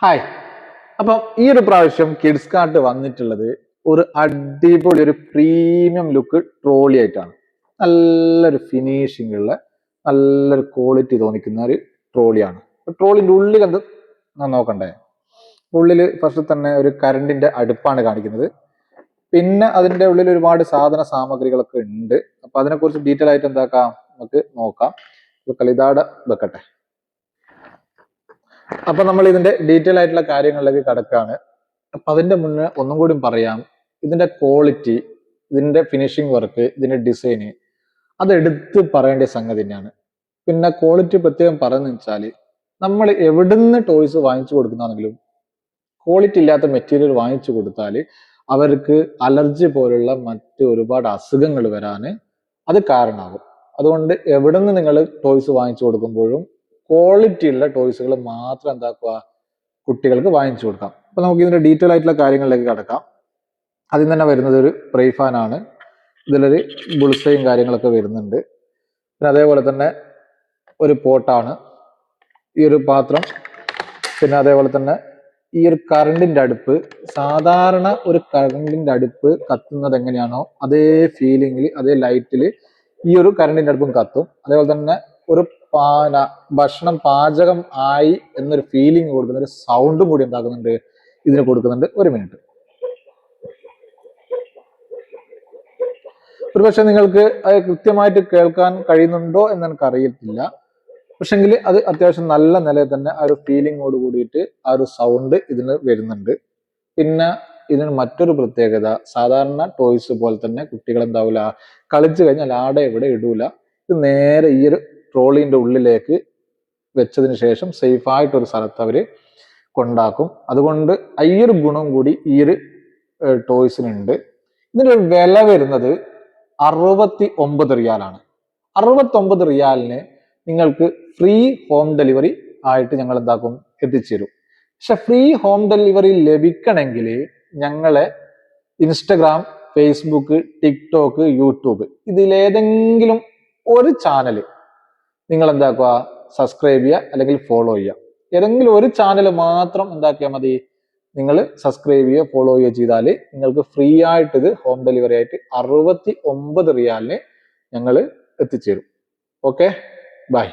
Hi. അപ്പം ഈ ഒരു പ്രാവശ്യം കിഡ്സ് കാർട്ട് വന്നിട്ടുള്ളത് ഒരു അടിപൊളി ഒരു പ്രീമിയം ലുക്ക് ട്രോളി ആയിട്ടാണ്. നല്ലൊരു ഫിനിഷിംഗ് ഉള്ള നല്ലൊരു ക്വാളിറ്റി തോന്നിക്കുന്ന ഒരു ട്രോളിയാണ്. ട്രോളിന്റെ ഉള്ളിൽ എന്ത് നോക്കണ്ടേ? ഉള്ളിൽ ഫസ്റ്റ് തന്നെ ഒരു കരണ്ടിന്റെ അടുപ്പാണ് കാണിക്കുന്നത്. പിന്നെ അതിന്റെ ഉള്ളിൽ ഒരുപാട് സാധന സാമഗ്രികളൊക്കെ ഉണ്ട്. അപ്പൊ അതിനെക്കുറിച്ച് ഡീറ്റെയിൽ ആയിട്ട് എന്താക്കാം നമുക്ക് നോക്കാം. കളിതാട വെക്കട്ടെ. അപ്പൊ നമ്മൾ ഇതിന്റെ ഡീറ്റെയിൽ ആയിട്ടുള്ള കാര്യങ്ങളിലേക്ക് കടക്കാണ്. അപ്പൊ അതിന്റെ മുന്നേ ഒന്നും കൂടി പറയാം, ഇതിന്റെ ക്വാളിറ്റി, ഇതിന്റെ ഫിനിഷിംഗ് വർക്ക്, ഇതിന്റെ ഡിസൈന് അത് എടുത്ത് പറയേണ്ട സംഗതി തന്നെയാണ്. പിന്നെ ക്വാളിറ്റി പ്രത്യേകം പറയുന്നത് വെച്ചാൽ നമ്മൾ എവിടുന്ന് ടോയ്സ് വാങ്ങിച്ചു കൊടുക്കുന്നതാണെങ്കിലും ക്വാളിറ്റി ഇല്ലാത്ത മെറ്റീരിയൽ വാങ്ങിച്ചു കൊടുത്താൽ അവർക്ക് അലർജി പോലുള്ള മറ്റ് ഒരുപാട് അസുഖങ്ങൾ വരാൻ അത് കാരണമാകും. അതുകൊണ്ട് എവിടുന്ന് നിങ്ങൾ ടോയ്സ് വാങ്ങിച്ചു കൊടുക്കുമ്പോഴും ക്വാളിറ്റി ഉള്ള ടോയ്സുകൾ മാത്രം എന്താക്കുക, കുട്ടികൾക്ക് വാങ്ങിച്ചു കൊടുക്കാം. അപ്പൊ നമുക്ക് ഇതിന്റെ ഡീറ്റെയിൽ ആയിട്ടുള്ള കാര്യങ്ങളിലേക്ക് കടക്കാം. ആദ്യം തന്നെ വരുന്നത് ഒരു പ്രൈ ഫാൻ ആണ്. ഇതിലൊരു ബുൾസയും കാര്യങ്ങളൊക്കെ വരുന്നുണ്ട്. പിന്നെ അതേപോലെ തന്നെ ഒരു പോട്ടാണ് ഈ ഒരു പാത്രം. പിന്നെ അതേപോലെ തന്നെ ഈ ഒരു കറണ്ടിന്റെ അടുപ്പ്, സാധാരണ ഒരു കറണ്ടിന്റെ അടുപ്പ് കത്തുന്നത് എങ്ങനെയാണോ അതേ ഫീലിംഗിൽ അതേ ലൈറ്റിൽ ഈ ഒരു കറണ്ടിന്റെ അടുപ്പും കത്തും. അതേപോലെ തന്നെ ഒരു ഭക്ഷണം പാചകം ആയി എന്നൊരു ഫീലിംഗ് കൊടുക്കുന്ന ഒരു സൗണ്ടും കൂടി ഉണ്ടാക്കുന്നുണ്ട്, ഇതിന് കൊടുക്കുന്നുണ്ട്. ഒരു മിനിറ്റ്. ഒരുപക്ഷെ നിങ്ങൾക്ക് അത് കൃത്യമായിട്ട് കേൾക്കാൻ കഴിയുന്നുണ്ടോ എന്ന് എനിക്ക് അറിയത്തില്ല. പക്ഷെങ്കിൽ അത് അത്യാവശ്യം നല്ല നിലയിൽ തന്നെ ആ ഒരു ഫീലിങ്ങോട് കൂടിയിട്ട് ആ ഒരു സൗണ്ട് ഇതിന് വരുന്നുണ്ട്. പിന്നെ ഇതിന് മറ്റൊരു പ്രത്യേകത, സാധാരണ ടോയ്സ് പോലെ തന്നെ കുട്ടികൾ എന്താവില്ല, കളിച്ചു കഴിഞ്ഞാൽ ആടെ ഇവിടെ ഇടൂല. ഇത് നേരെ ഈ ഒരു ട്രോളിന്റെ ഉള്ളിലേക്ക് വെച്ചതിന് ശേഷം സേഫ് ആയിട്ടൊരു സ്ഥലത്ത് അവര് കൊണ്ടാക്കും. അതുകൊണ്ട് ഈ ഒരു ഗുണം കൂടി ഈ ഒരു ടോയ്സിനുണ്ട്. ഇതിന്റെ ഒരു വില വരുന്നത് 69 റിയാലാണ്. 69 റിയാലിന് നിങ്ങൾക്ക് ഫ്രീ ഹോം ഡെലിവറി ആയിട്ട് ഞങ്ങൾ എന്താക്കും, എത്തിച്ചേരും. പക്ഷെ ഫ്രീ ഹോം ഡെലിവറി ലഭിക്കണമെങ്കിൽ ഞങ്ങളെ ഇൻസ്റ്റഗ്രാം, ഫേസ്ബുക്ക്, ടിക്ടോക്ക്, യൂട്യൂബ് ഇതിലേതെങ്കിലും ഒരു ചാനൽ നിങ്ങൾ എന്താക്കുക, സബ്സ്ക്രൈബ് ചെയ്യുക അല്ലെങ്കിൽ ഫോളോ ചെയ്യുക. ഏതെങ്കിലും ഒരു ചാനൽ മാത്രം എന്താക്കിയാൽ മതി, നിങ്ങൾ സബ്സ്ക്രൈബ് ചെയ്യുക ഫോളോ ചെയ്യുക ചെയ്താൽ നിങ്ങൾക്ക് ഫ്രീ ആയിട്ട് ഇത് ഹോം ഡെലിവറി ആയിട്ട് 69 റിയാലിന് ഞങ്ങൾ എത്തിച്ചേരും. Okay, by.